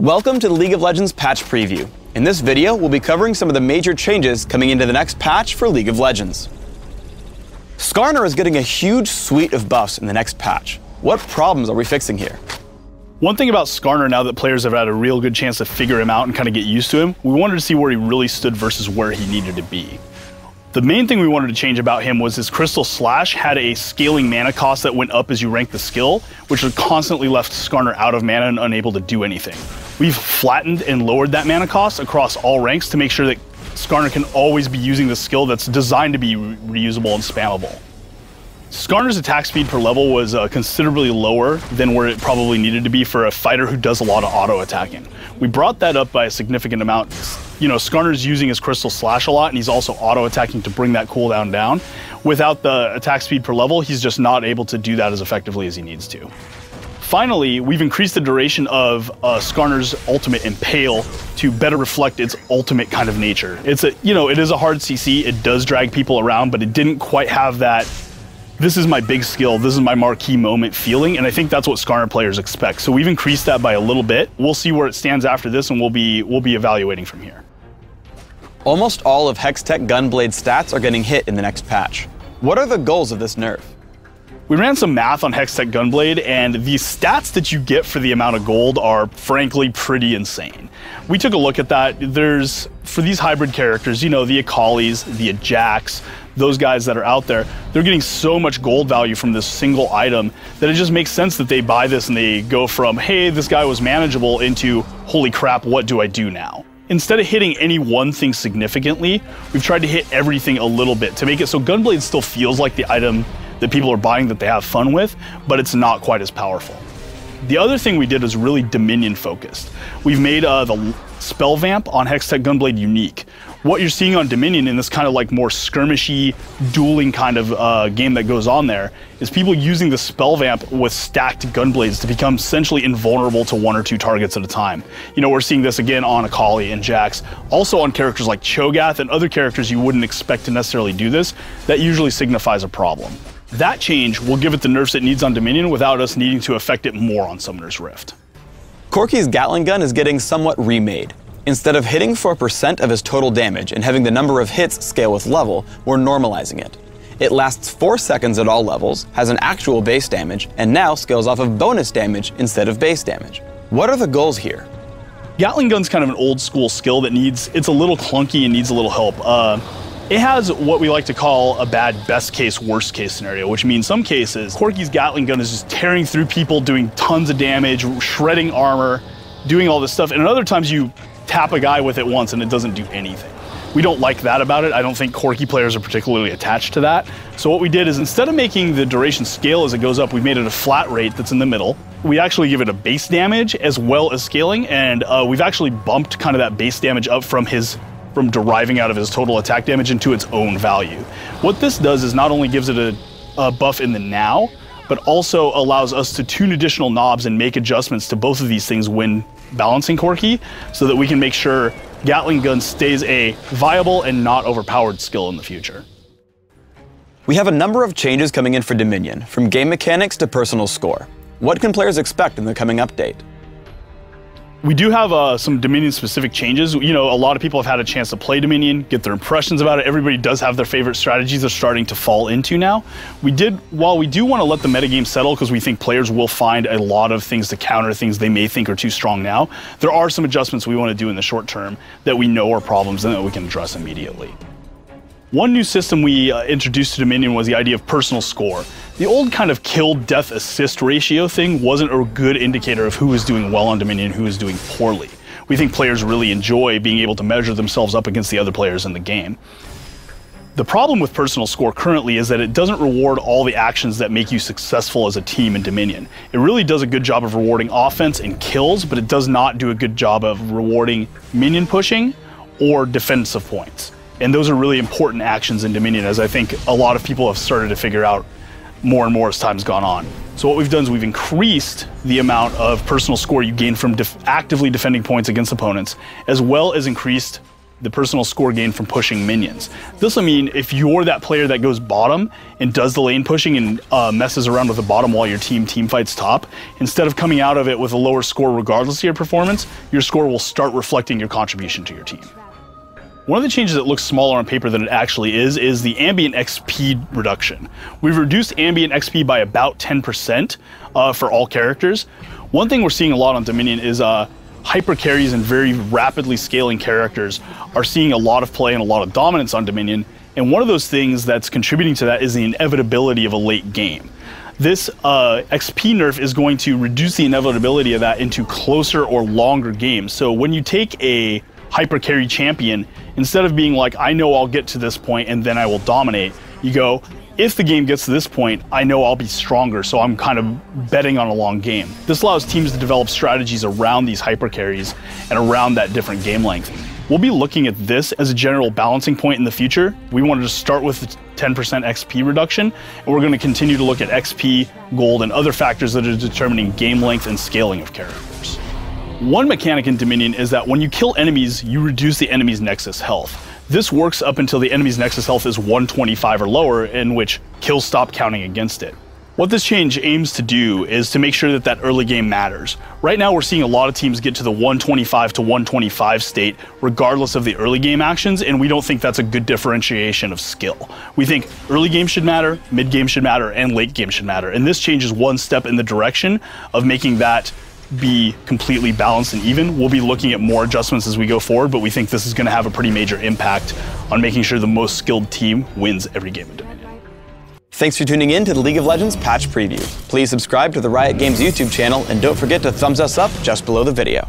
Welcome to the League of Legends patch preview. In this video, we'll be covering some of the major changes coming into the next patch for League of Legends. Skarner is getting a huge suite of buffs in the next patch. What problems are we fixing here? One thing about Skarner, now that players have had a real good chance to figure him out and kind of get used to him, we wanted to see where he really stood versus where he needed to be. The main thing we wanted to change about him was his Crystal Slash had a scaling mana cost that went up as you ranked the skill, which constantly left Skarner out of mana and unable to do anything. We've flattened and lowered that mana cost across all ranks to make sure that Skarner can always be using the skill that's designed to be reusable and spammable. Skarner's attack speed per level was considerably lower than where it probably needed to be for a fighter who does a lot of auto attacking. We brought that up by a significant amount. You know, Skarner's using his Crystal Slash a lot, and he's also auto attacking to bring that cooldown down. Without the attack speed per level, he's just not able to do that as effectively as he needs to. Finally, we've increased the duration of Skarner's ultimate Impale to better reflect its ultimate kind of nature. It is a hard CC, it does drag people around, but it didn't quite have that this is my big skill, this is my marquee moment feeling, and I think that's what Skarner players expect. So we've increased that by a little bit. We'll see where it stands after this, and we'll be evaluating from here. Almost all of Hextech Gunblade stats are getting hit in the next patch. What are the goals of this nerf? We ran some math on Hextech Gunblade, and the stats that you get for the amount of gold are frankly pretty insane. We took a look at that. For these hybrid characters, you know, the Akalis, the Ajax, those guys that are out there, they're getting so much gold value from this single item that it just makes sense that they buy this and they go from, hey, this guy was manageable, into, holy crap, what do I do now? Instead of hitting any one thing significantly, we've tried to hit everything a little bit to make it so Gunblade still feels like the item that people are buying that they have fun with, but it's not quite as powerful. The other thing we did was really Dominion focused. We've made the Spell Vamp on Hextech Gunblade unique. What you're seeing on Dominion in this kind of like more skirmishy, dueling kind of game that goes on there is people using the Spell Vamp with stacked Gunblades to become essentially invulnerable to one or two targets at a time. You know, we're seeing this again on Akali and Jax, also on characters like Cho'Gath and other characters you wouldn't expect to necessarily do this. That usually signifies a problem. That change will give it the nerfs it needs on Dominion without us needing to affect it more on Summoner's Rift. Corki's Gatling gun is getting somewhat remade. Instead of hitting for a percent of his total damage and having the number of hits scale with level, we're normalizing it. It lasts 4 seconds at all levels, has an actual base damage, and now scales off of bonus damage instead of base damage. What are the goals here? Gatling gun's kind of an old school skill that it's a little clunky and needs a little help. It has what we like to call a bad best case, worst case scenario, which means some cases, Corki's Gatling gun is just tearing through people, doing tons of damage, shredding armor, doing all this stuff, and other times you tap a guy with it once and it doesn't do anything. We don't like that about it. I don't think Corki players are particularly attached to that. So what we did is, instead of making the duration scale as it goes up, we made it a flat rate that's in the middle. We actually give it a base damage as well as scaling, and we've actually bumped kind of that base damage up from deriving out of his total attack damage into its own value. What this does is not only gives it a buff in the now, but also allows us to tune additional knobs and make adjustments to both of these things when balancing Corki, so that we can make sure Gatling gun stays a viable and not overpowered skill in the future. We have a number of changes coming in for Dominion, from game mechanics to personal score. What can players expect in the coming update? We do have some Dominion-specific changes. You know, a lot of people have had a chance to play Dominion, get their impressions about it. Everybody does have their favorite strategies they're starting to fall into now. While we do want to let the metagame settle, because we think players will find a lot of things to counter things they may think are too strong now, there are some adjustments we want to do in the short term that we know are problems and that we can address immediately. One new system we introduced to Dominion was the idea of personal score. The old kind of kill-death assist ratio thing wasn't a good indicator of who was doing well on Dominion and who was doing poorly. We think players really enjoy being able to measure themselves up against the other players in the game. The problem with personal score currently is that it doesn't reward all the actions that make you successful as a team in Dominion. It really does a good job of rewarding offense and kills, but it does not do a good job of rewarding minion pushing or defensive points. And those are really important actions in Dominion, as I think a lot of people have started to figure out more and more as time's gone on. So what we've done is we've increased the amount of personal score you gain from actively defending points against opponents, as well as increased the personal score gain from pushing minions. This will mean if you're that player that goes bottom and does the lane pushing and messes around with the bottom while your team fights top, instead of coming out of it with a lower score regardless of your performance, your score will start reflecting your contribution to your team. One of the changes that looks smaller on paper than it actually is the ambient XP reduction. We've reduced ambient XP by about 10% for all characters. One thing we're seeing a lot on Dominion is hyper carries and very rapidly scaling characters are seeing a lot of play and a lot of dominance on Dominion, and one of those things that's contributing to that is the inevitability of a late game. This XP nerf is going to reduce the inevitability of that into closer or longer games. So when you take a hyper carry champion, instead of being like, I know I'll get to this point and then I will dominate, you go, if the game gets to this point, I know I'll be stronger, so I'm kind of betting on a long game. This allows teams to develop strategies around these hyper carries and around that different game length. We'll be looking at this as a general balancing point in the future. We wanted to start with the 10% XP reduction, and we're going to continue to look at XP, gold, and other factors that are determining game length and scaling of characters. One mechanic in Dominion is that when you kill enemies, you reduce the enemy's Nexus health. This works up until the enemy's Nexus health is 125 or lower, in which kills stop counting against it. What this change aims to do is to make sure that that early game matters. Right now we're seeing a lot of teams get to the 125 to 125 state regardless of the early game actions, and we don't think that's a good differentiation of skill. We think early game should matter, mid game should matter, and late game should matter. And this change is one step in the direction of making that be completely balanced and even. We'll be looking at more adjustments as we go forward, but we think this is going to have a pretty major impact on making sure the most skilled team wins every game of Dominion. Thanks for tuning in to the League of Legends Patch Preview. Please subscribe to the Riot Games YouTube channel and don't forget to thumbs us up just below the video.